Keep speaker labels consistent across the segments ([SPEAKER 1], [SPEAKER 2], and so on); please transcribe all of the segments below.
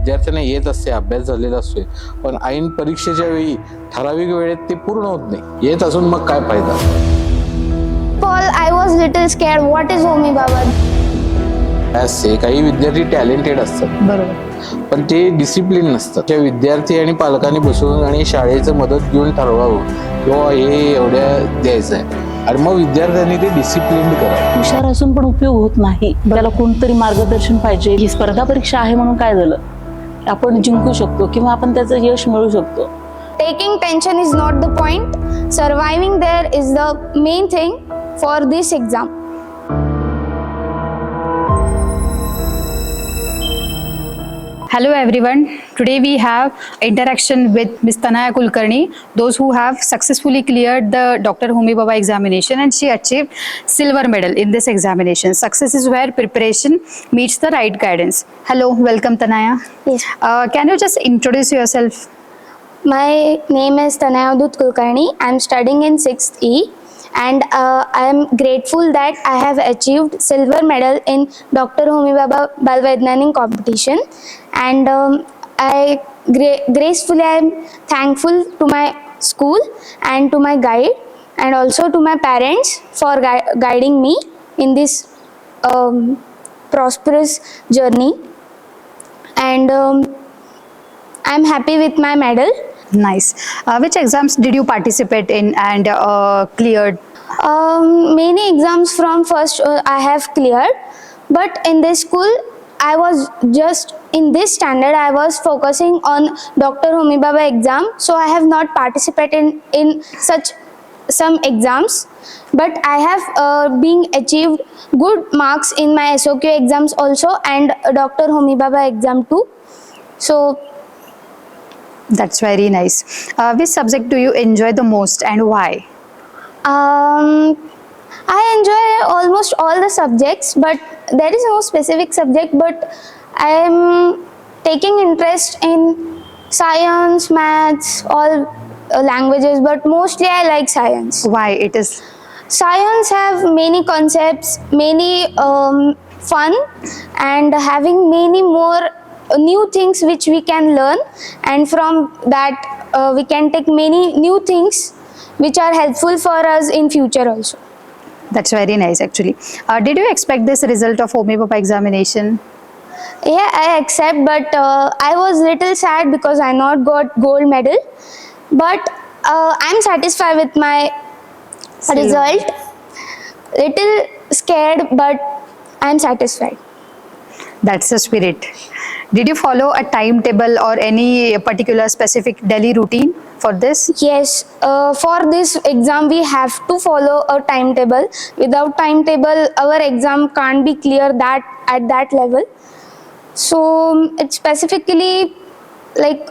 [SPEAKER 1] विद्यार्थ्यांना येत असते, अभ्यास झालेला असतोय, पण ऐन परीक्षेच्या वेळी ठराविक वेळेत ते पूर्ण होत नाही. येत असून मग काय फायदा?
[SPEAKER 2] Paul, I was little scared. What is Homi Baba?
[SPEAKER 1] असते काही विद्यार्थी टॅलेंटेड असतात,
[SPEAKER 3] बरोबर.
[SPEAKER 1] पण ते डिसिप्लिन नसतात. त्या विद्यार्थी आणि पालकांनी बसून आणि शाळेचं मदत घेऊन ठरवावं किंवा हे एवढ्या द्यायचं आहे, आणि मग विद्यार्थ्यांनी ते डिसिप्लिन करावं.
[SPEAKER 3] हुशार असून पण उपयोग होत नाही. त्याला कोणतरी मार्गदर्शन पाहिजे. ही स्पर्धा परीक्षा आहे म्हणून काय झालं, आपण जिंकू शकतो किंवा आपण त्याचं यश मिळू शकतो.
[SPEAKER 2] Taking tension is not the point. Surviving there is the main thing for this exam.
[SPEAKER 4] Hello everyone, today we have interaction with Ms. Tanaya Kulkarni, those who have successfully cleared the Dr. Homi Baba examination and she achieved silver medal in this examination. Success is where preparation meets the right guidance. Hello, welcome Tanaya.
[SPEAKER 2] Yes.
[SPEAKER 4] Can you just introduce yourself?
[SPEAKER 2] My name is Tanaya Kulkarni. I am studying in 6th E, and I am grateful that I have achieved silver medal in Dr. Homi Baba Balvaidnanik competition, and gracefully I am thankful to my school and to my guide and also to my parents for guiding me in this prosperous journey, and I am happy with my medal.
[SPEAKER 4] Nice. Which exams did you participate in and cleared?
[SPEAKER 2] Many exams from first I have cleared, but in this school I was just in this standard I was focusing on Dr. Homi Baba exam, so I have not participated in such some exams, but I have been achieved good marks in my SOQ exams also and Dr. Homi Baba exam too. So
[SPEAKER 4] That's very nice. Which subject do you enjoy the most and why?
[SPEAKER 2] I enjoy almost all the subjects, but there is no specific subject, but I am taking interest in science, maths, all languages, but mostly I like science.
[SPEAKER 4] Why it is?
[SPEAKER 2] Science have many concepts, many fun, and having many more new things which we can learn, and from that we can take many new things which are helpful for us in future also.
[SPEAKER 4] That's very nice actually. Did you expect this result of Homi Baba examination?
[SPEAKER 2] Yeah, I accept, but I was little sad because I not got gold medal, but I'm satisfied with my result. Little scared, but I'm satisfied.
[SPEAKER 4] That's the spirit. Did you follow a timetable or any particular specific daily routine for this?
[SPEAKER 2] Yes, for this exam we have to follow a timetable. Without timetable our exam can't be clear that at that level. So it's specifically like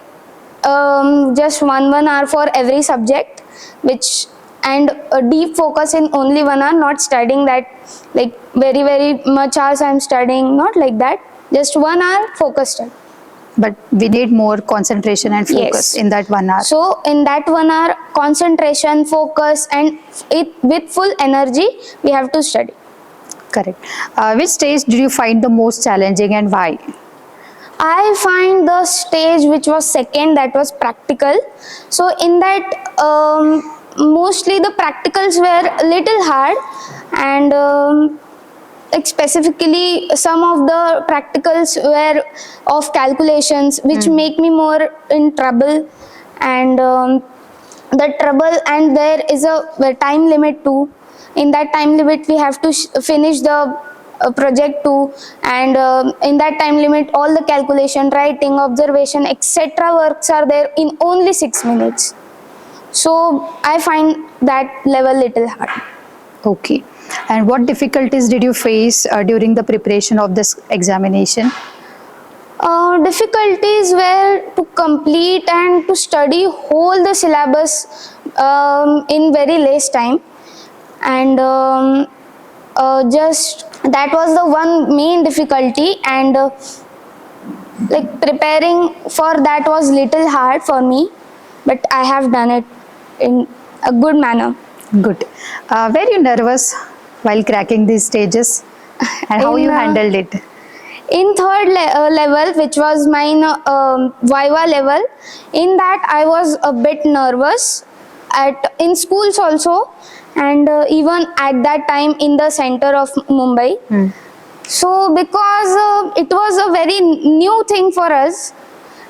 [SPEAKER 2] just one hour for every subject, which and a deep focus in only 1 hour, not studying that like very much hours I'm studying, not like that, just 1 hour focused study.
[SPEAKER 4] But we need more concentration and focus
[SPEAKER 2] Yes.
[SPEAKER 4] in that 1 hour.
[SPEAKER 2] So in that 1 hour, concentration, focus, and it with full energy we have to study.
[SPEAKER 4] Correct. Which stage did you find the most challenging and why?
[SPEAKER 2] I find the stage which was second, that was practical. So in that mostly the practicals were a little hard, and like specifically some of the practicals were of calculations which make me more in trouble, and the trouble, and there is a time limit too. In that time limit we have to finish the project too, and in that time limit all the calculation, writing, observation, etc. works are there in only 6 minutes. So I find that level little hard.
[SPEAKER 4] Okay. And what difficulties did you face during the preparation of this examination?
[SPEAKER 2] Difficulties were to complete and to study whole the syllabus in very less time, and just that was the one main difficulty, and like preparing for that was little hard for me, but I have done it in a good manner.
[SPEAKER 4] Good. Were you nervous while cracking these stages and how you handled it?
[SPEAKER 2] In third level, which was my Viva level, in that I was a bit nervous in schools also, and even at that time in the center of Mumbai. So because it was a very new thing for us,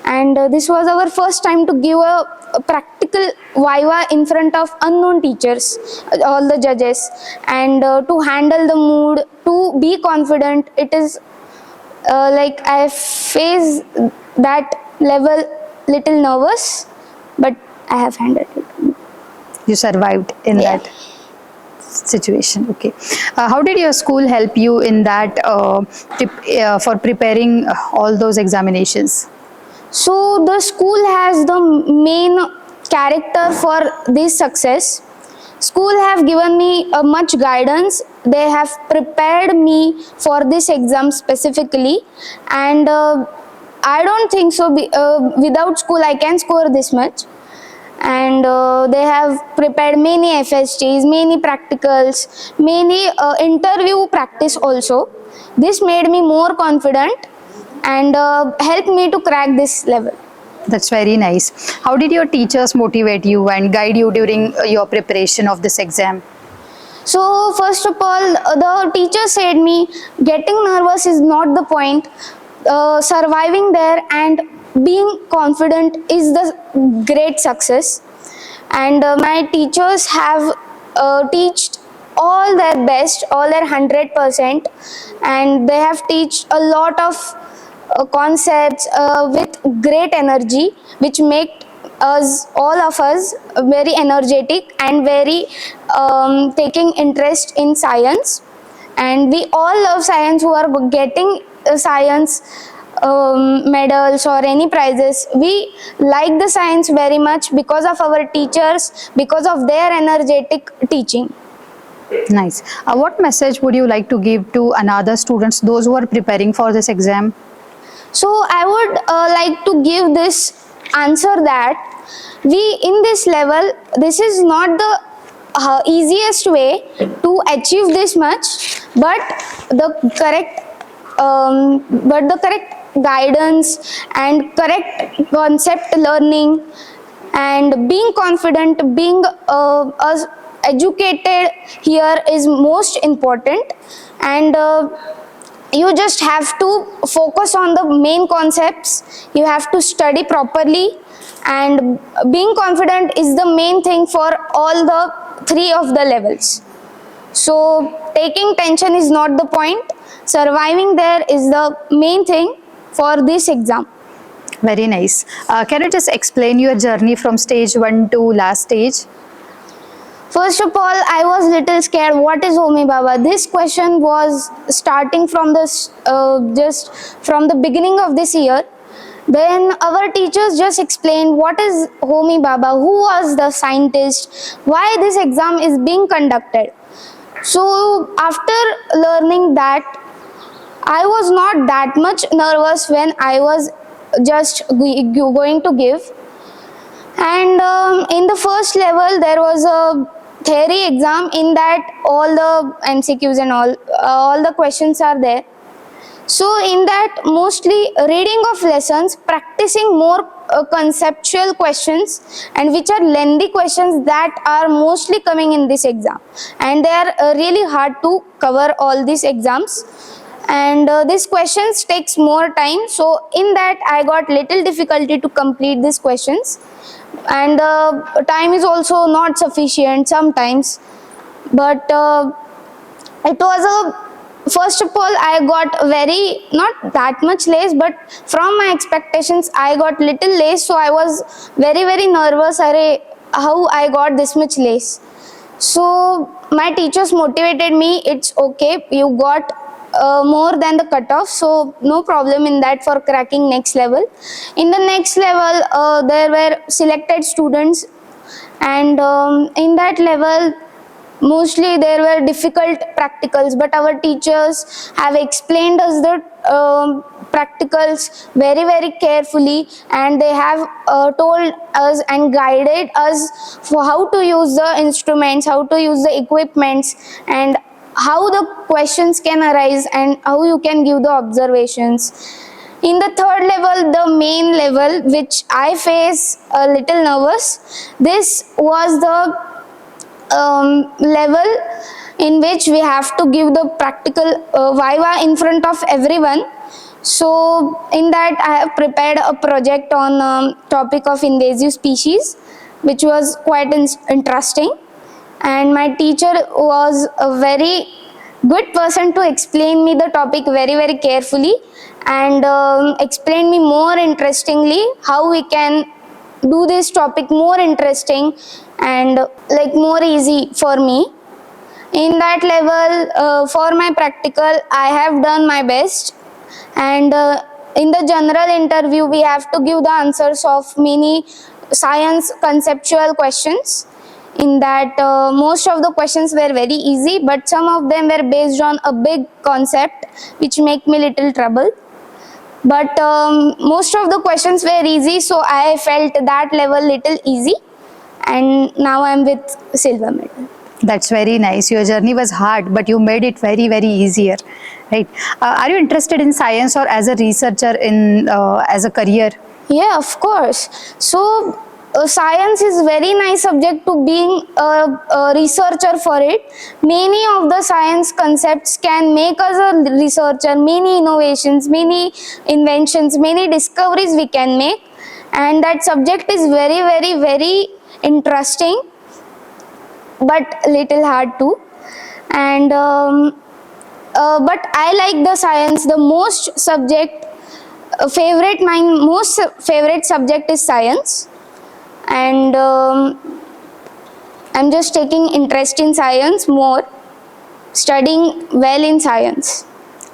[SPEAKER 2] and this was our first time to give a practical Viva in front of unknown teachers, all the judges, and to handle the mood, to be confident. It is like I faced that level little nervous, but I have handled it.
[SPEAKER 4] You survived in
[SPEAKER 2] Yeah.
[SPEAKER 4] that situation. Okay. How did your school help you in that for preparing all those examinations?
[SPEAKER 2] So the school has the main character for this success. School have given me much guidance. They have prepared me for this exam specifically, and I don't think so. Without school, I can score this much. And they have prepared many FSTs, many practicals, many interview practice also. This made me more confident and helped me to crack this level.
[SPEAKER 4] That's very nice. How did your teachers motivate you and guide you during your preparation of this exam?
[SPEAKER 2] So first of all, the teacher said me getting nervous is not the point. Surviving there and being confident is the great success. And my teachers have teached all their best, all their 100%, and they have teached a lot of concepts with great energy, which make us, all of us, very energetic and very taking interest in science. And we all love science who are getting science medals or any prizes. We like the science very much because of our teachers, because of their energetic teaching.
[SPEAKER 4] Nice. What message would you like to give to another students, those who are preparing for this exam?
[SPEAKER 2] So I would like to give this answer that we in this level, this is not the easiest way to achieve this much, but the correct guidance and correct concept learning and being confident, being educated here is most important. And you just have to focus on the main concepts. You have to study properly, and being confident is the main thing for all the three of the levels. So taking tension is not the point. Surviving there is the main thing for this exam.
[SPEAKER 4] Very nice. Can you just explain your journey from stage 1 to last stage?
[SPEAKER 2] First of all, I was little scared. What is Homi Baba? This question was starting from this just from the beginning of this year. Then our teachers just explained what is Homi Baba, who was the scientist, why this exam is being conducted. So after learning that, I was not that much nervous when I was just going to give. And in the first level, there was a theory exam. In that, all the MCQs and all the questions are there. So in that, mostly reading of lessons, practicing more conceptual questions, and which are lengthy questions that are mostly coming in this exam, and they are really hard to cover all these exams. And these questions takes more time, so in that I got little difficulty to complete these questions, and time is also not sufficient sometimes. But it was a, first of all, I got very, not that much less, but from my expectations I got little less, so I was very nervous. How I got this much less? So my teachers motivated me. It's okay, you got more than the cutoff, so no problem in that for cracking next level. In the next level, there were selected students, and in that level mostly there were difficult practicals, but our teachers have explained us the practicals very carefully, and they have told us and guided us for how to use the instruments, how to use the equipments, and how the questions can arise and how you can give the observations. In the third level, the main level, which I face a little nervous, this was the level in which we have to give the practical viva in front of everyone. So in that I have prepared a project on topic of invasive species, which was quite interesting, and my teacher was a very good person to explain me the topic very, very carefully, and explain me more interestingly how we can do this topic more interesting and like more easy for me. In that level, for my practical, I have done my best, and in the general interview we have to give the answers of many science conceptual questions. In that most of the questions were very easy, but some of them were based on a big concept which make me little trouble. But most of the questions were easy, so I felt that level little easy, and now I am with silver medal.
[SPEAKER 4] That's very nice. Your journey was hard, but you made it very, very easier, right? Are you interested in science or as a researcher in as a career?
[SPEAKER 2] Yeah, of course. So science is very nice subject to being a researcher for it. Many of the science concepts can make us a researcher. Many innovations, many inventions, many discoveries we can make, and that subject is very, very, very interesting, but little hard too. And but I like the science. The most subject favorite, my most favorite subject is science, and I'm just taking interest in science more, studying well in science.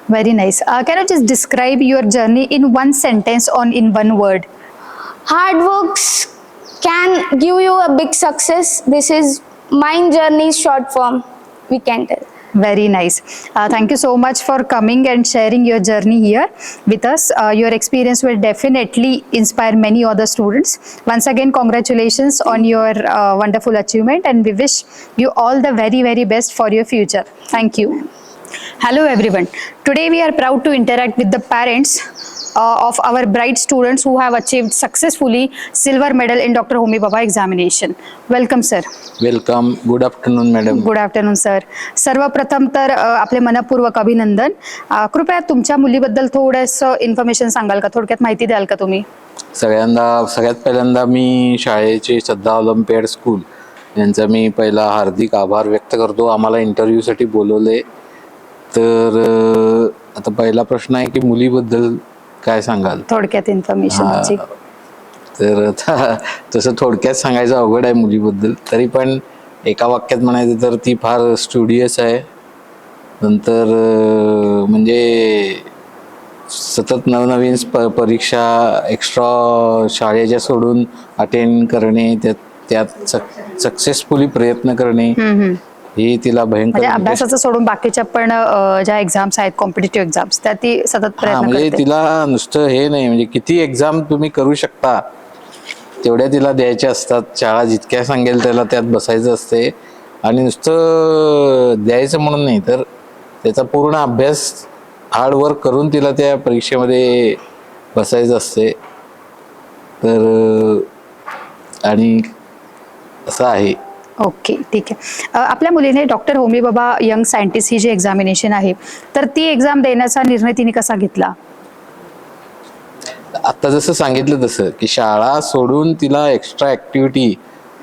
[SPEAKER 4] Very nice. Can you just describe your journey in one sentence or in one word?
[SPEAKER 2] Hard works can give you a big success. This is my journey's short form, we can tell.
[SPEAKER 4] Very nice. Thank you so much for coming and sharing your journey here with us. Your experience will definitely inspire many other students. Once again, congratulations on your wonderful achievement, and we wish you all the very, very best for your future. Thank you. Hello everyone. Today we are proud to interact with the parents of our bright students who have achieved successfully silver medal in Dr. Homi Bhabha examination. Welcome sir.
[SPEAKER 1] Welcome. Good afternoon madam.
[SPEAKER 4] Good afternoon sir. सर्वप्रथम तर आपले मनपूर्वक अभिनंदन. कृपया तुमच्या मुलीबद्दल थोडंसं information सांगाल का, थोडक्यात माहिती द्याल का तुम्ही?
[SPEAKER 1] सगळ्यात पहिल्यांदा मी शाळेचे श्रद्धा ऑलिम्पियाड स्कूल यांचा मी पहिला हार्दिक आभार व्यक्त करतो. आम्हाला इंटरव्ह्यूसाठी बोलवले. तर आता पहिला प्रश्न आहे की मुलीबद्दल काय सांगाल?
[SPEAKER 4] थोडक्यात इन्फॉर्मेशन.
[SPEAKER 1] तर आता तसं थोडक्यात सांगायचं अवघड आहे मुलीबद्दल, तरी पण एका वाक्यात म्हणायचं तर ती फार स्टुडियस आहे. नंतर म्हणजे सतत नवनवीन परीक्षा एक्स्ट्रा शाळेच्या सोडून अटेंड करणे, त्यात सक्सेसफुली प्रयत्न करणे, ही तिला भयंकर
[SPEAKER 4] म्हणजे अभ्यासाचं सोडून बाकीच्या पण ज्या एक्झाम्स आहेत, कॉम्पिटिटिव्ह एक्झाम्स, त्या ती सतत प्रयत्न
[SPEAKER 1] म्हणजे
[SPEAKER 4] करते.
[SPEAKER 1] तिला नुसतं हे नाही, म्हणजे किती एक्झाम तुम्ही करू शकता तेवढ्या तिला द्यायच्या असतात. शाळा जितक्या सांगेल त्याला त्यात बसायचं असते, आणि नुसतं द्यायचं म्हणून नाही तर त्याचा पूर्ण अभ्यास हार्डवर्क करून तिला त्या परीक्षेमध्ये बसायचं असते. तर आणि असं आहे.
[SPEAKER 4] ओके, ठीक आहे. आपल्या मुलीने डॉक्टर होमी बाबा यंग सायंटिस्ट ही जी एक्झामिनेशन आहे, तर ती एक्झाम देण्याचा निर्णय तिने कसा घेतला?
[SPEAKER 1] आता जसं सांगितलं तसं की शाळा सोडून तिला एक्स्ट्रा ऍक्टिव्हिटी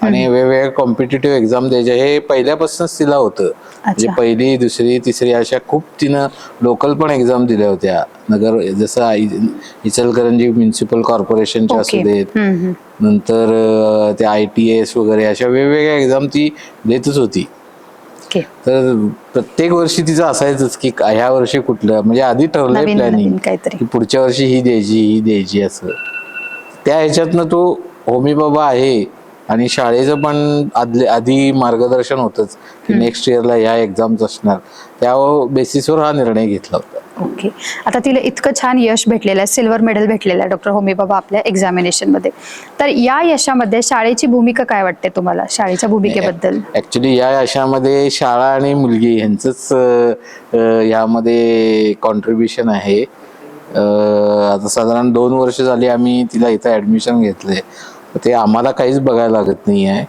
[SPEAKER 1] आणि वेगवेगळ्या कॉम्पिटिटिव्ह एक्झाम द्यायच्या हे पहिल्यापासूनच तिला होतं. म्हणजे पहिली, दुसरी, तिसरी अशा खूप तिनं लोकल पण एक्झाम दिल्या होत्या. नगर जसं इचलकरंजी म्युन्सिपल कॉर्पोरेशनच्या असू देत, नंतर ते ITS वगैरे अशा वेगवेगळ्या एक्झाम ती देतच होती. तर प्रत्येक वर्षी तिचं असायचंच की ह्या वर्षी कुठलं, म्हणजे आधी ठरलंय प्लॅनिंग की पुढच्या वर्षी ही द्यायची असं. त्या ह्याच्यातनं तो होमी बाबा आहे, आणि शाळेचं पण आधी मार्गदर्शन होतंच की नेक्स्ट इयरला ह्या एक्झाम्स असणार, त्या बेसिसवर हा निर्णय घेतला होता.
[SPEAKER 4] ओके. आता तिला इतकं छान यश भेटलेलं आहे, सिल्वर मेडल भेटलेलं आहे डॉक्टर होमी बाबा आपल्या एक्झामिनेशनमध्ये. तर या यशामध्ये शाळेची भूमिका काय वाटते तुम्हाला, शाळेच्या भूमिकेबद्दल?
[SPEAKER 1] ऍक्च्युली या यशामध्ये शाळा आणि मुलगी यांचंच यामध्ये कॉन्ट्रीब्युशन आहे. आता साधारण 2 वर्ष झाली आम्ही तिला इथं ऍडमिशन घेतलंय. ते आम्हाला काहीच बघायला लागत नाही आहे.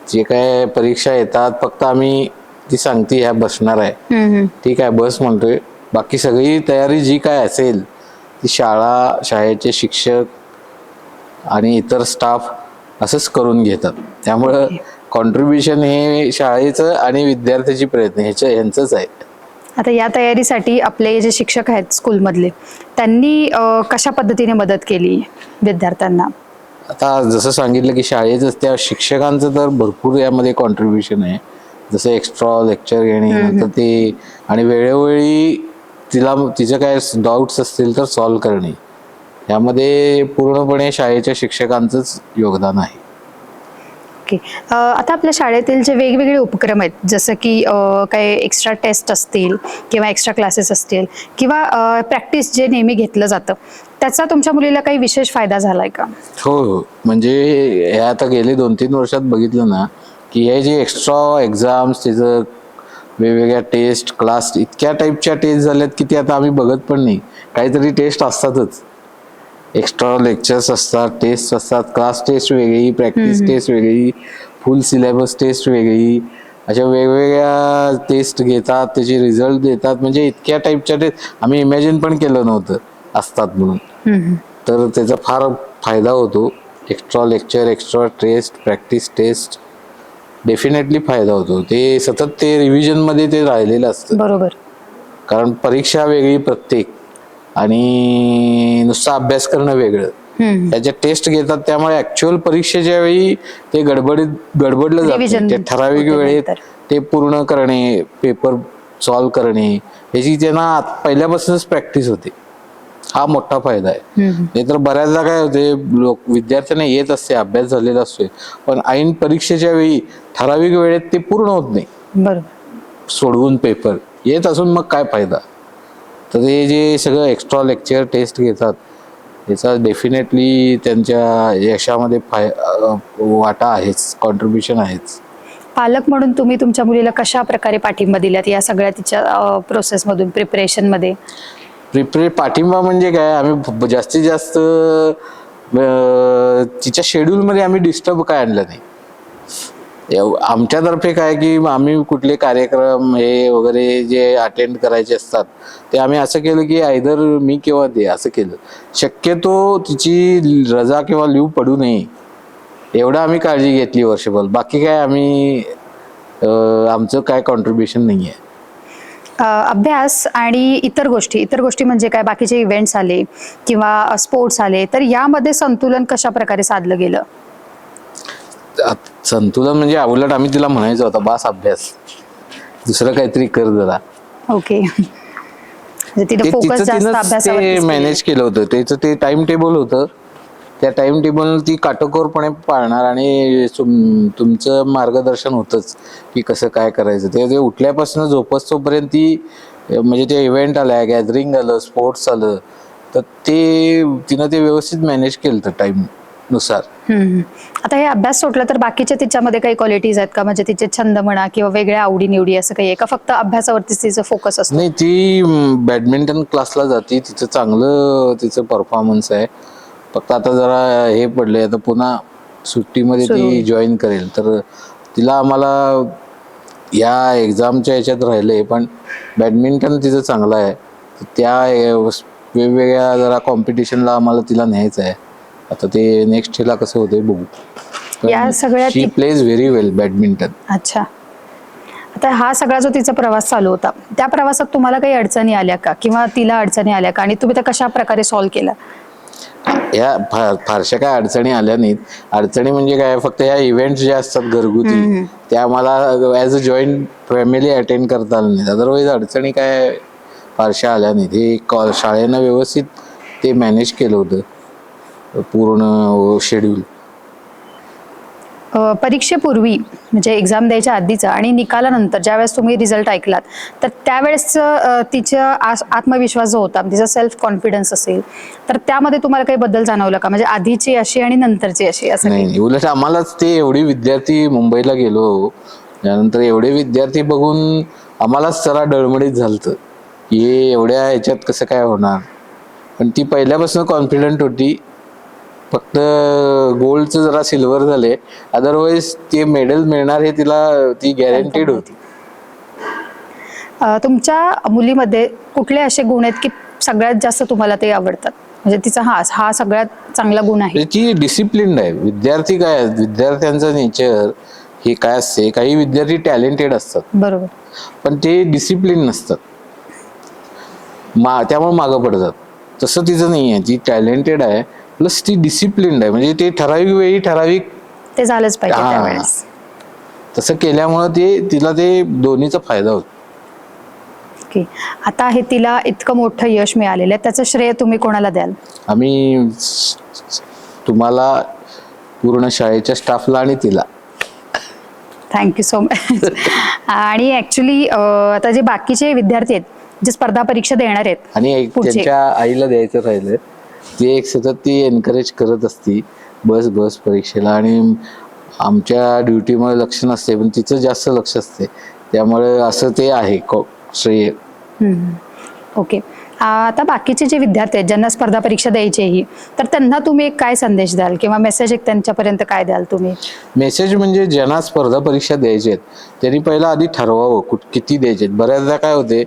[SPEAKER 1] जे काय परीक्षा येतात फक्त आम्ही ती सांगते ह्या बसणार आहे, ठीक आहे बस म्हणतोय. बाकी सगळी तयारी जी काय असेल ती शाळेचे शिक्षक आणि इतर स्टाफ असंच करून घेतात. त्यामुळं कॉन्ट्रीब्युशन हे शाळेचं आणि विद्यार्थ्याची प्रयत्न ह्यांचंच आहे.
[SPEAKER 4] आता या तयारीसाठी आपले जे शिक्षक आहेत स्कूलमधले, त्यांनी कशा पद्धतीने मदत केली विद्यार्थ्यांना?
[SPEAKER 1] आता जसं सांगितलं की शाळेचं त्या शिक्षकांचं तर भरपूर यामध्ये कॉन्ट्रीब्युशन आहे. जसं एक्स्ट्रा लेक्चर घेणे, नंतर ते आणि वेळोवेळी तिचं काय डाऊट्स असतील तर सॉल्व्ह करणे, यामध्ये पूर्णपणे शाळेच्या शिक्षकांचंच योगदान आहे.
[SPEAKER 4] ओके. आता आपल्या शाळेतील जे वेगवेगळे उपक्रम आहेत, जसं की काही एक्स्ट्रा टेस्ट असतील किंवा एक्स्ट्रा क्लासेस असतील किंवा प्रॅक्टिस जे नेहमी घेतलं जातं, त्याचा तुमच्या मुलीला काही विशेष फायदा झालाय का?
[SPEAKER 1] हो, म्हणजे हे आता गेले 2-3 वर्षात बघितलं ना की हे जे एक्स्ट्रा एक्झाम्स, त्याचं वेगवेगळ्या टेस्ट क्लास इतक्या टाईपच्या टेस्ट झाल्यात की ते आता आम्ही बघत पण नाही. काहीतरी टेस्ट असतातच, एक्स्ट्रा लेक्चर्स असतात, टेस्ट असतात, क्लास टेस्ट वेगळी, प्रॅक्टिस टेस्ट वेगळी, फुल सिलेबस टेस्ट वेगळी, अशा वेगवेगळ्या टेस्ट घेतात, त्याचे रिझल्ट देतात. म्हणजे इतक्या टाईपच्या टेस्ट आम्ही इमॅजिन पण केलं नव्हतं असतात म्हणून. तर त्याचा फार फायदा होतो. Extra lecture, extra test, practice test definitely फायदा होतो. ते सतत ते रिव्हिजन मध्ये ते राहिलेलं असतं.
[SPEAKER 4] बरोबर.
[SPEAKER 1] कारण परीक्षा वेगळी प्रत्येक, आणि नुसता अभ्यास करणं वेगळं. त्याच्या टेस्ट घेतात, त्यामुळे ऍक्च्युअल परीक्षेच्या वेळी ते गडबडलं जातं. त्या ठराविक वेळेत ते पूर्ण करणे, पेपर सॉल्व्ह करणे, याची त्यांना पहिल्यापासूनच प्रॅक्टिस होते. हा मोठा फायदा आहे. नाही तर बऱ्याचदा काय होते, विद्यार्थ्यांना येत असते, अभ्यास झालेला असतोय, पण ऐन परीक्षेच्या वेळी ठराविक वेळेत ते पूर्ण होत नाही.
[SPEAKER 4] बरोबर.
[SPEAKER 1] सोडवून पेपर येत असून मग काय फायदा. तर हे जे सगळं एक्स्ट्रा लेक्चर टेस्ट घेतात, याचा डेफिनेटली त्यांच्या यशामध्ये वाटा आहेच, कॉन्ट्रीब्युशन आहेच.
[SPEAKER 4] पालक म्हणून तुम्ही तुमच्या मुलीला कशा प्रकारे पाठिंबा दिलात या सगळ्या तिच्या प्रोसेसमधून, प्रिपरेशनमध्ये?
[SPEAKER 1] पाठिंबा म्हणजे काय, आम्ही जास्तीत जास्त तिच्या शेड्यूलमध्ये आम्ही डिस्टर्ब काय आणलं नाही. आमच्यातर्फे काय की आम्ही कुठले कार्यक्रम हे वगैरे जे अटेंड करायचे असतात ते आम्ही असं केलं की आयदर मी किंवा ते असं केलं. शक्यतो तिची रजा किंवा लीव पडू नये एवढं आम्ही काळजी घेतली वर्षभर. बाकी काय आम्ही आमचं काय कॉन्ट्रीब्युशन नाही आहे.
[SPEAKER 4] अभ्यास आणि इतर गोष्टी म्हणजे काय, बाकीचे इव्हेंट्स आले किंवा स्पोर्ट्स आले, तर यामध्ये संतुलन कशा प्रकारे साधलं गेलं?
[SPEAKER 1] संतुलन म्हणजे उलट आम्ही तिला म्हणायचं होतं, बास अभ्यास, दुसरं काहीतरी कर जरा.
[SPEAKER 4] ओके. ते
[SPEAKER 1] मॅनेज केलं होतं, त्याचं ते टाइम टेबल होतं. त्या टाइम टेबल ती काटेकोरपणे पाळणार आणि तुमचं मार्गदर्शन होतंच की कसं काय करायचं. ते उठल्यापासून झोपस्तोपर्यंत ती, म्हणजे ते इव्हेंट आल्या, गॅदरिंग आलं, स्पोर्ट्स आलं, तर ते तिनं ते व्यवस्थित मॅनेज केलं तर टाइम नुसार.
[SPEAKER 4] आता हे अभ्यास सोडला तर बाकीचे तिच्यामध्ये काही क्वालिटीज आहेत का, म्हणजे तिचे छंद म्हणा किंवा वेगळ्या आवडी निवडी असं काही आहे का, फक्त अभ्यासावरतीच तिचं फोकस असतं?
[SPEAKER 1] नाही, ती बॅडमिंटन क्लासला जाते, तिचं चांगलं तिचं परफॉर्मन्स आहे. फक्त आता जरा हे पडलंय, आता पुन्हा सुट्टीमध्ये ती जॉईन करेल. तर तिला आम्हाला या एक्झामच्या याच्यात राहिलंय, पण बॅडमिंटन तिचं चांगलं आहे. त्या वेगवेगळ्या जरा कॉम्पिटिशनला आम्हाला तिला न्यायचं आहे. आता ते नेक्स्ट हिला कसं होतंय बघू.
[SPEAKER 4] या सगळ्या
[SPEAKER 1] she plays very well badminton.
[SPEAKER 4] अच्छा. आता हा सगळा जो तिचा प्रवास चालू होता, त्या प्रवासात तुम्हाला काही अडचणी आल्या का किंवा तिला अडचणी आल्या का, आणि तुम्ही त्या कशा प्रकारे सॉल्व्ह केला?
[SPEAKER 1] या फारशा काय अडचणी आल्या नाहीत. अडचणी म्हणजे काय, फक्त ह्या इव्हेंट्स ज्या असतात घरगुती, त्या आम्हाला as a joint family attend करता आलं नाहीत. अदरवाईज अडचणी काय फारशा आल्या नाहीत. हे शाळेनं व्यवस्थित ते मॅनेज केलं होतं पूर्ण शेड्यूल.
[SPEAKER 4] परीक्षेपूर्वी म्हणजे एक्झाम द्यायच्या आधीचा आणि निकालानंतर ज्यावेळेस तुम्ही रिझल्ट ऐकलात तर त्यावेळेस तिचा आत्मविश्वास जो होता, तिचा सेल्फ कॉन्फिडन्स असेल, तर त्यामध्ये तुम्हाला काही बदल जाणवला का? म्हणजे आधीची अशी आणि नंतरची अशी असं काही?
[SPEAKER 1] नाही, उलट आम्हालाच ते एवढी विद्यार्थी मुंबईला गेलो त्यानंतर एवढे विद्यार्थी बघून आम्हालाच जरा डळमळीत झालतं की हे एवढ्या ह्याच्यात कसं काय होणार. पण ती पहिल्यापासून कॉन्फिडंट होती. फक्त गोल्डचं जरा सिल्वर झाले, अदरवाईज ते मेडल मिळणार हे ती गॅरंटीड होती.
[SPEAKER 4] तुमच्या मुलीमध्ये कुठले असे गुण आहेत की सगळ्यात जास्त तुम्हाला ते आवडतात? म्हणजे तिचा हा सगळ्यात चांगला गुण आहे.
[SPEAKER 1] ती डिसिप्लिन्ड आहे. विद्यार्थी काय आहेत, विद्यार्थ्यांचं नेचर हे काय असते, काही विद्यार्थी टॅलेंटेड असतात
[SPEAKER 4] बरोबर,
[SPEAKER 1] पण ते डिसिप्लिन नसतात, त्यामुळे मागं पडतात. तसं तिचं नाही आहे. ती टॅलेंटेड आहे प्लस ती डिसिप्लिन्ड आहे. म्हणजे ते ठराविक वेळी ठराविक
[SPEAKER 4] ते झालंच पाहिजे
[SPEAKER 1] हा.
[SPEAKER 4] त्यावेळेस.
[SPEAKER 1] तसं केल्यामुळे तिला ते दोन्हीचा फायदा होतो.
[SPEAKER 4] ओके, आता हे तिला इतकं मोठं यश मिळालेलं आहे, त्याचं श्रेय तुम्ही कोणाला द्याल?
[SPEAKER 1] आम्ही तुम्हाला, पूर्ण शाळेच्या स्टाफला आणि तिला.
[SPEAKER 4] Thank you so much. आणि ॲक्च्युली आता जे बाकीचे विद्यार्थी आहेत जे स्पर्धा परीक्षा देणार आहेत
[SPEAKER 1] आणि एक
[SPEAKER 4] पुढचे.
[SPEAKER 1] त्यांच्या आईला द्यायचं राहिलं, ती एक सतत ती एनकरेज करत असती, बस परीक्षेला. आणि आमच्या ड्युटीमुळे लक्ष नसते पण तिचं जास्त लक्ष असते, त्यामुळे असं ते आहे श्रेय.
[SPEAKER 4] ओके, आता बाकीचे जे विद्यार्थी आहेत ज्यांना स्पर्धा परीक्षा द्यायची आहे तर त्यांना तुम्ही एक काय संदेश द्याल किंवा मेसेज एक त्यांच्यापर्यंत काय द्याल तुम्ही?
[SPEAKER 1] मेसेज म्हणजे ज्यांना स्पर्धा परीक्षा द्यायचे आहेत त्यांनी पहिला आधी ठरवावं किती द्यायचे. बऱ्याचदा काय होते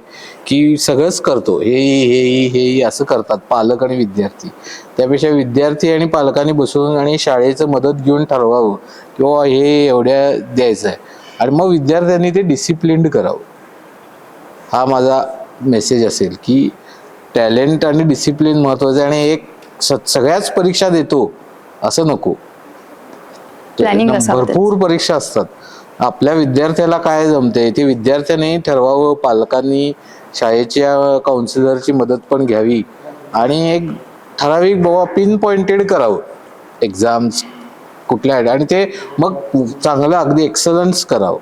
[SPEAKER 1] की सगळंच करतो, हे असं करतात पालक आणि विद्यार्थी. त्यापेक्षा विद्यार्थी आणि पालकांनी बसून आणि शाळेचं मदत घेऊन ठरवावं किंवा हे एवढ्या द्यायचं आहे, आणि मग विद्यार्थ्यांनी ते डिसिप्लिन्ड करावं. हा माझा मेसेज असेल की टॅलेंट आणि डिसिप्लिन महत्वाचं आहे. आणि एक सगळ्याच परीक्षा देतो असं नको.
[SPEAKER 4] प्लॅनिंग असावं.
[SPEAKER 1] भरपूर परीक्षा असतात. आपल्या विद्यार्थ्याला काय जमते ते विद्यार्थ्याने ठरवावं, पालकांनी शाळेच्या काउन्सिलरची मदत पण घ्यावी आणि एक ठराविक बाबा पिन पॉइंटेड करावं एक्झाम्स कुठल्या, आणि ते मग चांगलं अगदी एक्सलन्स करावं.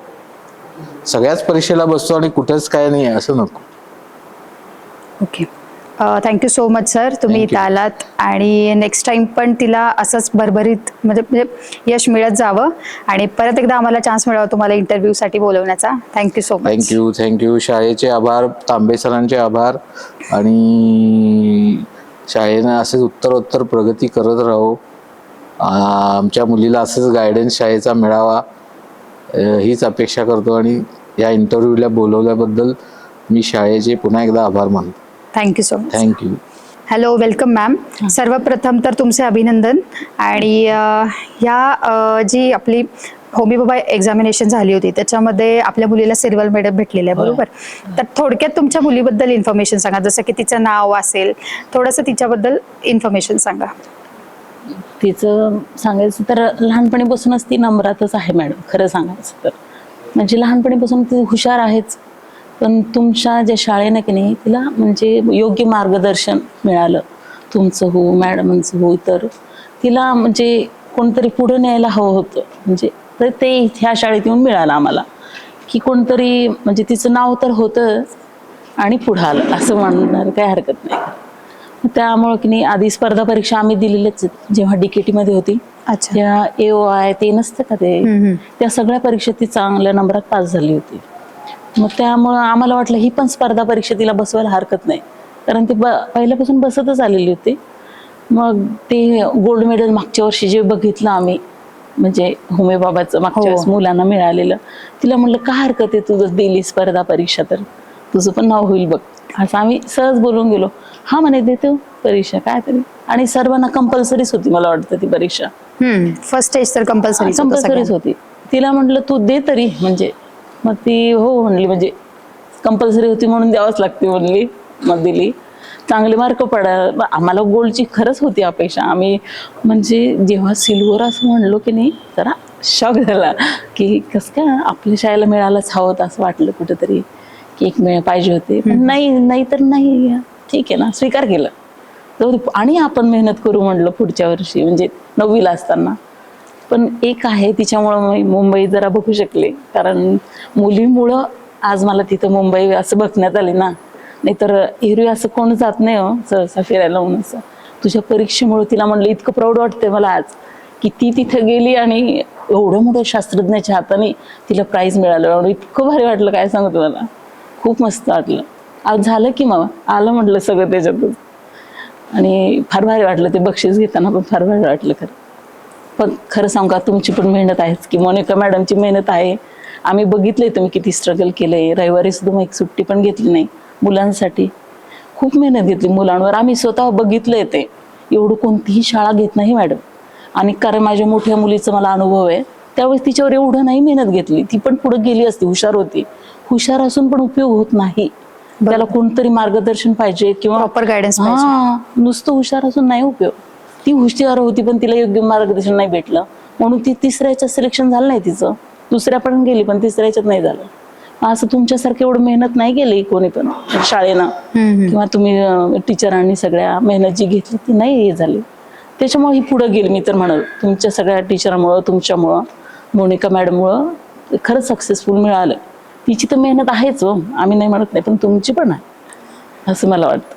[SPEAKER 1] सगळ्याच परीक्षेला बसतो आणि कुठंच काय नाही असं नको.
[SPEAKER 4] Okay, thank you so much sir, तुम्ही इथं आलात आणि नेक्स्ट टाइम पण तिला असंच भरभरीत म्हणजे यश मिळत जावं आणि परत एकदा आम्हाला चान्स मिळावा तुम्हाला इंटरव्ह्यूसाठी बोलवण्याचा. Thank you so much.
[SPEAKER 1] थँक्यू. शाळेचे आभार, तांबे सरांचे आभार, आणि शाळेनं असेच उत्तरोत्तर प्रगती करत राहू. आमच्या मुलीला असंच गायडन्स शाळेचा मिळावा हीच अपेक्षा करतो, आणि या इंटरव्ह्यूला बोलवल्याबद्दल मी शाळेचे पुन्हा एकदा आभार मानतो.
[SPEAKER 4] Thank you so much.
[SPEAKER 1] Thank you.
[SPEAKER 4] Hello, welcome ma'am. सर्वप्रथम तर तुमचे अभिनंदन. आणि ह्या जी आपली होमी बाबा एक्झामिनेशन झाली होती त्याच्यामध्ये आपल्या मुलीला सिल्वर मेडल भेटलेलं आहे, बरोबर? तर थोडक्यात तुमच्या मुलीबद्दल इन्फॉर्मेशन सांगा, जसं की तिचं नाव असेल, थोडंसं तिच्याबद्दल इन्फॉर्मेशन सांगा.
[SPEAKER 3] तिचं सांगायचं तर लहानपणीपासूनच ती नम्रातच आहे मॅडम, खरं सांगायचं तर. म्हणजे लहानपणीपासून ती हुशार आहेच, पण तुमच्या ज्या शाळेनं की नाही तिला म्हणजे योग्य मार्गदर्शन मिळालं, तुमचं हो, मॅडमांचं हो, तर तिला म्हणजे कोणतरी पुढं न्यायला हवं होतं. म्हणजे तर ते ह्या शाळेत येऊन मिळालं आम्हाला की कोणतरी म्हणजे तिचं नाव तर होतं आणि पुढं आलं असं म्हणणार काही हरकत नाही. त्यामुळं की नाही आधी स्पर्धा परीक्षा आम्ही दिलेल्याच जेव्हा DKT मध्ये होती.
[SPEAKER 4] अच्छा.
[SPEAKER 3] त्या AOI ते नसतं का ते, त्या सगळ्या परीक्षेत ती चांगल्या नंबरात पास झाली होती. मग त्यामुळं आम्हाला वाटलं ही पण स्पर्धा परीक्षा तिला बसवायला हरकत नाही, कारण ती पहिल्यापासून बसतच आलेली होती. मग ते गोल्ड मेडल मागच्या वर्षी जे बघितलं आम्ही, म्हणजे होमे बाबाचं मागच्या वेळेस मुलांना मिळालेलं, तिला म्हणलं का हरकत आहे, तुझं दिली स्पर्धा परीक्षा तर तुझं पण नाव होईल बघ, असं आम्ही सहज बोलून गेलो. हा म्हणे देतो परीक्षा काय तरी, आणि सर्वांना कंपल्सरीच होती मला वाटतं ती परीक्षा.
[SPEAKER 4] फर्स्ट स्टेज तर
[SPEAKER 3] कंपल्सरीच होती. तिला म्हटलं तू दे तरी, म्हणजे मग ती हो म्हणली, म्हणजे कंपल्सरी होती म्हणून द्यावंच लागते म्हणली. मग दिली, चांगले मार्क पडायला. आम्हाला गोल्डची खरंच होती अपेक्षा. आम्ही म्हणजे जेव्हा सिल्वर असं म्हणलो की नाही जरा शॉक झाला की कसं काय आपल्या शाळेला मिळालंच हवं असं वाटलं कुठेतरी की एक पाहिजे होते. पण नाही तर नाही, ठीक आहे ना, स्वीकार केलं. आणि आपण मेहनत करू म्हणलं पुढच्या वर्षी, म्हणजे 9वीला असताना. पण एक आहे तिच्यामुळं मी मुंबई जरा बघू शकले, कारण मुलीमुळं आज मला तिथं मुंबई असं बघण्यात आली ना. नाहीतर एरवी असं कोण जात नाही हो सहसा फिरायला म्हणून. असं तुझ्या परीक्षेमुळे तिला म्हणलं इतकं प्राऊड वाटतंय मला आज की ती तिथं गेली आणि एवढं मोठं शास्त्रज्ञाच्या हाताने तिला प्राईज मिळालं. एवढं इतकं भारी वाटलं काय सांगू तुम्हाला, खूप मस्त वाटलं. आज झालं की मग आलं म्हटलं सगळं त्याच्यातून, आणि फार भारी वाटलं ते बक्षीस घेताना पण फार भारी वाटलं खरं. पण खरं सांगू का, तुमची पण मेहनत आहेच की, मोनिका मॅडमची मेहनत आहे. आम्ही बघितलंय तुम्ही किती स्ट्रगल केलंय. रविवारी सुद्धा मग एक सुट्टी पण घेतली नाही मुलांसाठी, खूप मेहनत घेतली मुलांवर. आम्ही स्वतः बघितलंय ते, एवढं कोणतीही शाळा घेत नाही मॅडम. आणि कारण माझ्या मोठ्या मुलीचा मला अनुभव आहे, त्यावेळेस तिच्यावर एवढं नाही मेहनत घेतली. ती पण पुढे गेली असती, हुशार होती. हुशार असून पण उपयोग होत नाही, त्याला कोणतरी मार्गदर्शन पाहिजे किंवा
[SPEAKER 4] प्रॉपर गायडन्स
[SPEAKER 3] नुसतं हुशार असून नाही उपयोग. ती हुशार होती पण तिला योग्य मार्गदर्शन नाही भेटलं, म्हणून ती तिसऱ्याच्या सिलेक्शन झालं नाही तिचं. दुसऱ्या पण गेली पण तिसऱ्याच्यात नाही झालं. असं तुमच्यासारखं एवढं मेहनत नाही केली कोणी पण शाळेनं किंवा तुम्ही टीचरांनी सगळ्या मेहनत जी घेतली ती नाही हे झाली. त्याच्यामुळे ही पुढे गेली. मी तर म्हणत तुमच्या सगळ्या टीचरांमुळं, तुमच्यामुळं, मोनिका मॅडममुळं खरंच सक्सेसफुल मिळालं. तिची तर मेहनत आहेच हो, आम्ही नाही म्हणत नाही, पण तुमची पण आहे असं मला वाटतं.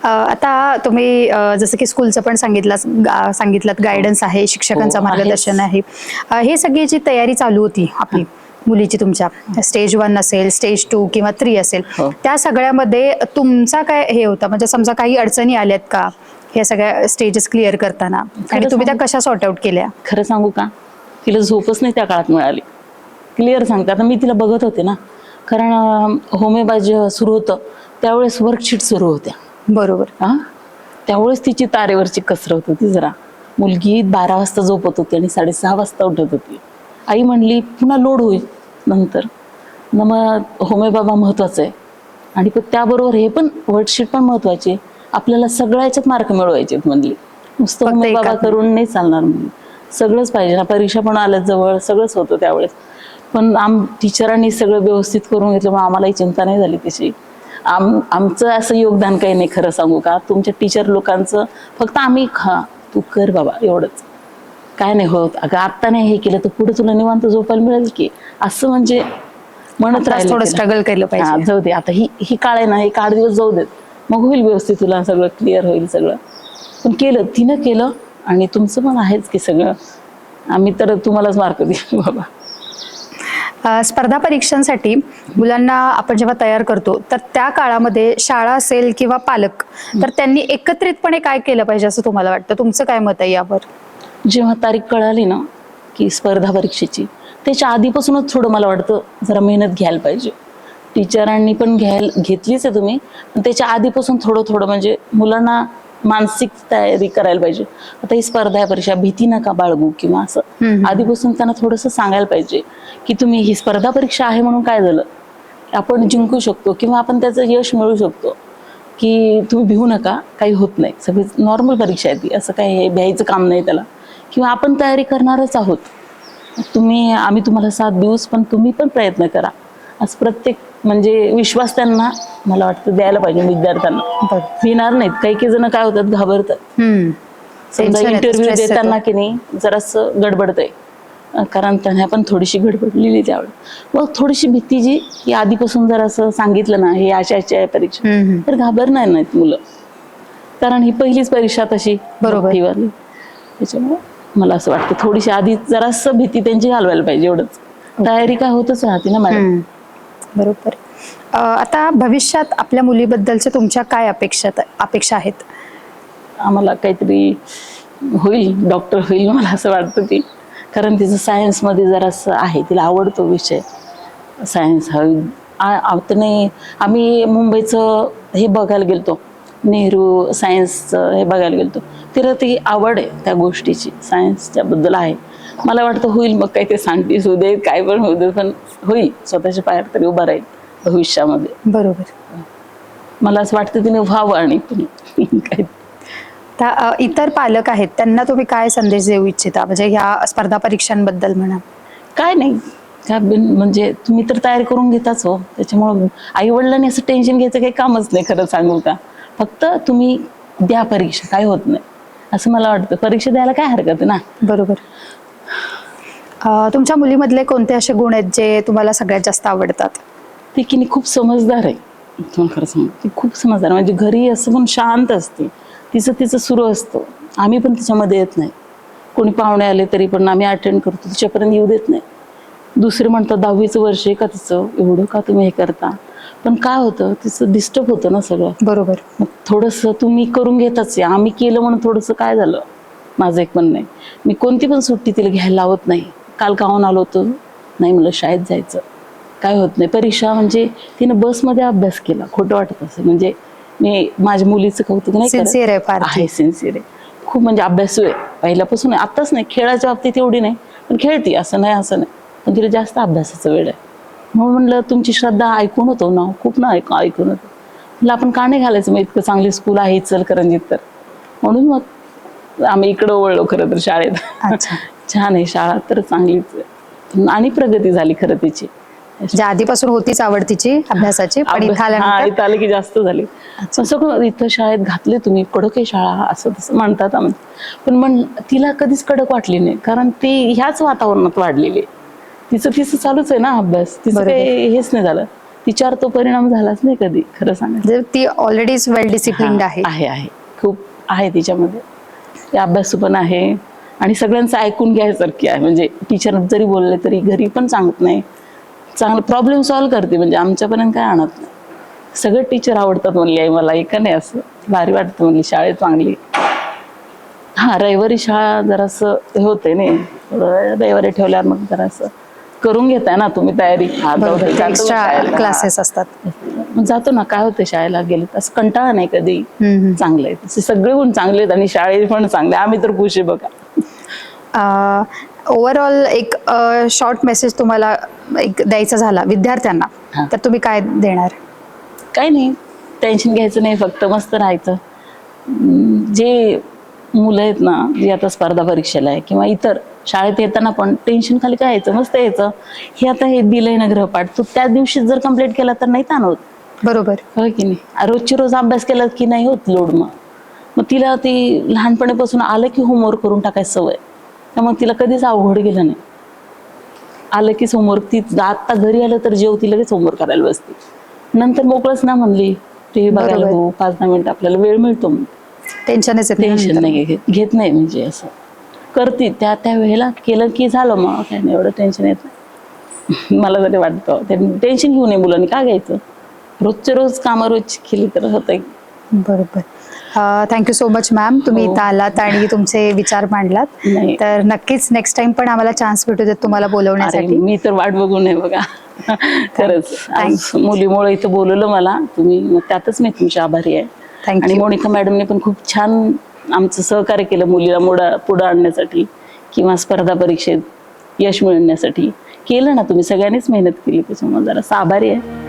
[SPEAKER 4] आता तुम्ही जसं की स्कूलचं पण सांगितलं गायडन्स आहे, शिक्षकांचं मार्गदर्शन आहे. हे सगळी जी तयारी चालू होती आपली मुलीची, तुमच्या स्टेज 1 असेल, स्टेज 2 किंवा 3 असेल, त्या सगळ्यामध्ये तुमचा काय हे होता, म्हणजे समजा काही अडचणी आल्यात का हे सगळ्या स्टेजेस क्लिअर करताना, आणि तुम्ही त्या कशा सॉर्ट आउट केल्या?
[SPEAKER 3] खरं सांगू का, तिला झोपच नाही त्या काळात मिळाली. क्लिअर सांगते. आता मी तिला बघत होते ना, कारण होमेबाज सुरू होतं त्यावेळेस वर्कशीट सुरू होत्या.
[SPEAKER 4] बरोबर.
[SPEAKER 3] त्यावेळेस तिची तारेवरची कसरत होती जरा. मुलगी 12 वाजता झोपत होती आणि 6:30 वाजता उठत होती. आई म्हणली पुन्हा लोड होईल नंतर, मग होमेबाबा महत्वाचं आहे. आणि त्याबरोबर हे पण वर्कशीट पण महत्वाची, आपल्याला सगळ्याच्यात मार्क मिळवायचे म्हणली. नुसतं होमेबाबा करून नाही चालणार म्हणली, सगळंच पाहिजे ना. परीक्षा पण आल्या जवळ, सगळंच होतं त्यावेळेस. पण टीचरांनी सगळं व्यवस्थित करून घेतलं, मग आम्हालाही चिंता नाही झाली तशी. आमचं असं योगदान काही नाही खरं सांगू का, तुमच्या टीचर लोकांचं फक्त आम्ही तू कर बाबा एवढंच, काय नाही होत. अगं आत्ता नाही हे केलं तर पुढे तुला निवांत झोपायला मिळेल की, असं म्हणजे म्हणत राहिलं.
[SPEAKER 4] थोडं स्ट्रगल केलं पाहिजे.
[SPEAKER 3] जाऊ दे आता, ही काळ आहे ना, एक 8 दिवस जाऊ देत, मग होईल व्यवस्थित, तुला सगळं क्लिअर होईल सगळं. पण केलं तिनं, केलं. आणि तुमचं पण आहेच की सगळं, आम्ही तर तुम्हालाच मार्क देऊ बाबा.
[SPEAKER 4] स्पर्धा परीक्षांसाठी मुलांना आपण जेव्हा तयार करतो, तर त्या काळामध्ये शाळा असेल किंवा पालक, तर त्यांनी एकत्रितपणे काय केलं पाहिजे असं तुम्हाला वाटतं? तुमचं काय मत आहे यावर?
[SPEAKER 3] जेव्हा तारीख कळाली ना की स्पर्धा परीक्षेची, त्याच्या आधीपासूनच थोडं मला वाटतं जरा मेहनत घ्यायला पाहिजे. टीचरांनी पण घेतलीच आहे तुम्ही, पण त्याच्या आधीपासून थोडं म्हणजे मुलांना मानसिक तयारी करायला पाहिजे. आता ही स्पर्धा परीक्षा, भीती नका बाळगू किंवा असं, आधीपासून त्यांना थोडंसं सांगायला पाहिजे की तुम्ही ही स्पर्धा परीक्षा आहे म्हणून काय झालं, आपण जिंकू शकतो किंवा आपण त्याचं यश मिळू शकतो, की तुम्ही भिवू नका, काही होत नाही, सगळी नॉर्मल परीक्षा आहे ती, असं काही भ्यायचं काम नाही त्याला. किंवा आपण तयारी करणारच आहोत, आम्ही तुम्हाला साथ देऊच, पण तुम्ही पण प्रयत्न करा, असं प्रत्येक म्हणजे विश्वास त्यांना मला वाटतं द्यायला पाहिजे विद्यार्थ्यांना. भिणार नाहीत. काही जण काय होतात, घाबरतात. समजा इंटरव्ह्यू देताना की नाही जरासं गडबडतंय, कारण त्यांना पण थोडीशी गडबडलेली त्यावेळेस, मग थोडीशी भीती जी की आधीपासून जर असं सांगितलं ना हे अशी आहे परीक्षा, तर घाबरणार नाहीत मुलं, कारण ही पहिलीच परीक्षा तशी
[SPEAKER 4] बरोबर.
[SPEAKER 3] त्याच्यामुळे मला असं वाटतं थोडीशी आधी जरासं भीती त्यांची घालवायला पाहिजे, एवढंच. तयारी काय होतच राहते ना मॅडम.
[SPEAKER 4] बरोबर. आता भविष्यात आपल्या मुलीबद्दलच्या तुमच्या काय अपेक्षा आहेत?
[SPEAKER 3] आम्हाला काहीतरी होईल, डॉक्टर होईल मला असं वाटतं ती, कारण तिचं सायन्समध्ये जरासं आहे, तिला आवडतो विषय सायन्स. आता नाही, आम्ही मुंबईचं हे बघायला गेलतो, नेहरू सायन्सचं हे बघायला गेलतो, तिला ती आवड आहे त्या गोष्टीची, सायन्सच्या बद्दल आहे. मला वाटतं होईल, मग काय ते सायंटिस्ट होऊ देत, काय पण होऊ देत, पण होईल, स्वतःच्या पायावर तरी उभा राहील भविष्यामध्ये.
[SPEAKER 4] बरोबर.
[SPEAKER 3] मला असं वाटतं तिने व्हावं. आणि काय
[SPEAKER 4] इतर पालक आहेत त्यांना तुम्ही काय संदेश देऊ इच्छिता, म्हणजे ह्या स्पर्धा परीक्षांबद्दल म्हणा?
[SPEAKER 3] काय नाही, काय म्हणजे तुम्ही तर तयारी करून घेताच हो, त्याच्यामुळं आई वडिलांनी असं टेन्शन घ्यायचं काही कामच नाही खरं सांगू का. फक्त तुम्ही द्या परीक्षा, काय होत नाही असं मला वाटतं. परीक्षा द्यायला काय हरकत आहे ना.
[SPEAKER 4] बरोबर. तुमच्या मुलीमधले कोणते असे गुण आहेत जे तुम्हाला सगळ्यात जास्त आवडतात?
[SPEAKER 3] ती की नाही खूप समजदार आहे. तुम्हाला खरं सांगू, ती खूप समजदार, म्हणजे घरी असं पण शांत असते, तिचं सुरू असतं. आम्ही पण तिच्यामध्ये येत नाही. कोणी पाहुणे आले तरी पण आम्ही अटेंड करतो, तिच्यापर्यंत येऊ देत नाही. दुसरे म्हणतात 10वीचं वर्ष आहे का तिचं, एवढं का तुम्ही हे करता? पण काय होतं, तिचं डिस्टर्ब होतं ना सगळं.
[SPEAKER 4] बरोबर.
[SPEAKER 3] मग थोडंसं तुम्ही करून घेताच आहे, आम्ही केलं म्हणून थोडंसं काय झालं, माझं एक म्हणणं आहे, मी कोणती पण सुट्टी तिला घ्यायला लावत नाही. काल गावाहून आलो होतो, नाही मला शाळेत जायचं, काय होत नाही. परीक्षा म्हणजे तिनं बसमध्ये अभ्यास केला, खोटं वाटत असेल, म्हणजे मी माझ्या मुलीचं कौतुक नाही करत.
[SPEAKER 4] सिन्सिअर आहे फार ती.
[SPEAKER 3] आहे, सिन्सिअर आहे खूप, म्हणजे अभ्यासू आहे पहिल्यापासून आहे. आत्ताच नाही, खेळाच्या बाबतीत एवढी नाही, पण खेळती, असं नाही, पण तिला जास्त अभ्यासाचं वेळ आहे. म्हणून म्हणलं तुमची श्रद्धा ऐकून होतो ना, खूप ना ऐकून होतो. म्हणलं आपण का नाही घालायचं, मग इतकं चांगली स्कूल आहे इचलकरंजीत तर. म्हणून मग आम्ही इकडं वळलो खरं तर शाळेत.
[SPEAKER 4] अच्छा.
[SPEAKER 3] छान आहे शाळा तर, चांगलीच आहे आणि प्रगती झाली खरं तिची.
[SPEAKER 4] म्हणजे आधीपासून होतीच आवड तिची अभ्यासाची, पण इथं
[SPEAKER 3] हा,
[SPEAKER 4] आल्यानंतर
[SPEAKER 3] इथं आलं की जास्त झाली. पण सगळं इथं शाळेत घातले तुम्ही, कडक आहे शाळा असं तसं म्हणतात आम्ही. पण तिला कधीच कडक वाटली नाही, कारण ती ह्याच वातावरणात वाढलेली आहे. तिचं चालूच आहे ना अभ्यास, तिचं काही हेच नाही झालं, तिच्यावर तो परिणाम झालाच नाही कधी, खरं सांगायचं.
[SPEAKER 4] म्हणजे ती ऑलरेडीच वेल डिसिप्लिन्ड आहे.
[SPEAKER 3] आहे खूप आहे तिच्यामध्ये. ते अभ्यासू पण आहे आणि सगळ्यांचं ऐकून घ्यायसारखी आहे. म्हणजे टीचर जरी बोलले तरी घरी पण सांगत नाही, चांगलं प्रॉब्लेम सॉल्व्ह करते. म्हणजे आमच्यापर्यंत काय आणत नाही. सगळे टीचर आवडतात म्हणली आई मला, एका नाही असं भारी वाटतं म्हणली, शाळेत चांगली. हा, रविवारी शाळा जरासं हे होते नाही, रविवारी ठेवल्यावर मग जरासं करून घेताय ना तुम्ही तयारी.
[SPEAKER 4] एक्स्ट्रा क्लासेस असतात.
[SPEAKER 3] मग जातो ना, काय होतं शाळेला गेलं असं कंटाळा नाही कधी. चांगलं आहे, तसे सगळे गुण चांगले आहेत आणि शाळेत पण चांगले, आम्ही तर खुश आहे बघा.
[SPEAKER 4] ओव्हरऑल एक शॉर्ट मेसेज तुम्हाला एक द्यायचा झाला विद्यार्थ्यांना, तर तुम्ही काय देणार?
[SPEAKER 3] काही नाही, टेन्शन घ्यायचं नाही, फक्त मस्त राहायचं. जे मुलं आहेत ना, जे आता स्पर्धा परीक्षेला आहे किंवा इतर शाळेत येताना पण टेन्शन खाली काय यायचं, मस्त यायचं. हे आता हे दिलंय ना गृहपाठ, तो त्या दिवशी जर कंप्लीट केला तर नाही ताण होत.
[SPEAKER 4] बरोबर,
[SPEAKER 3] हो की नाही? रोजची रोज अभ्यास केला की नाही होत लोड. मग तिला ती लहानपणीपासून आलं की होमवर्क करून टाकायची सवय, त्यामुळे तिला कधीच अवघड गेलं नाही. आलं की होमवर्क, ती आता घरी आलं तर जेवती लगेच होमवर्क करायला बसते. नंतर मोकळच ना म्हणली, टीव्ही बघायला हो 5-10 मिनिटं आपल्याला वेळ मिळतो.
[SPEAKER 4] टेन्शनच येत नाही.
[SPEAKER 3] टेन्शन नाही घेत नाही, म्हणजे असं करते त्या वेळेला केलं की झालं, मग काय नाही एवढं टेन्शन येत नाही. मला तरी वाटतं टेन्शन घेऊ नये मुलांनी, का घ्यायचं, रोजचे रोज कामं रोज केली तर होतंय.
[SPEAKER 4] बरोबर. थँक्यू सो मच मॅम, तुम्ही इथं आलात आणि तुमचे विचार मांडलात. तर नक्कीच नेक्स्ट टाइम पण आम्हाला चान्स भेटू देत तुम्हाला बोलवण्यासाठी.
[SPEAKER 3] मी तर वाट बघू नये बघा. खरंच मुलीमुळे इथं बोलवलं मला तुम्ही, मग त्यातच मी तुमची आभारी आहे. आणि मोनिका मॅडमने पण खूप छान आमचं सहकार्य केलं मुलीला पुढं आणण्यासाठी किंवा स्पर्धा परीक्षेत यश मिळवण्यासाठी. केलं ना तुम्ही, सगळ्यांनीच मेहनत केली, त्याच्यामुळे जरा आभारी आहे.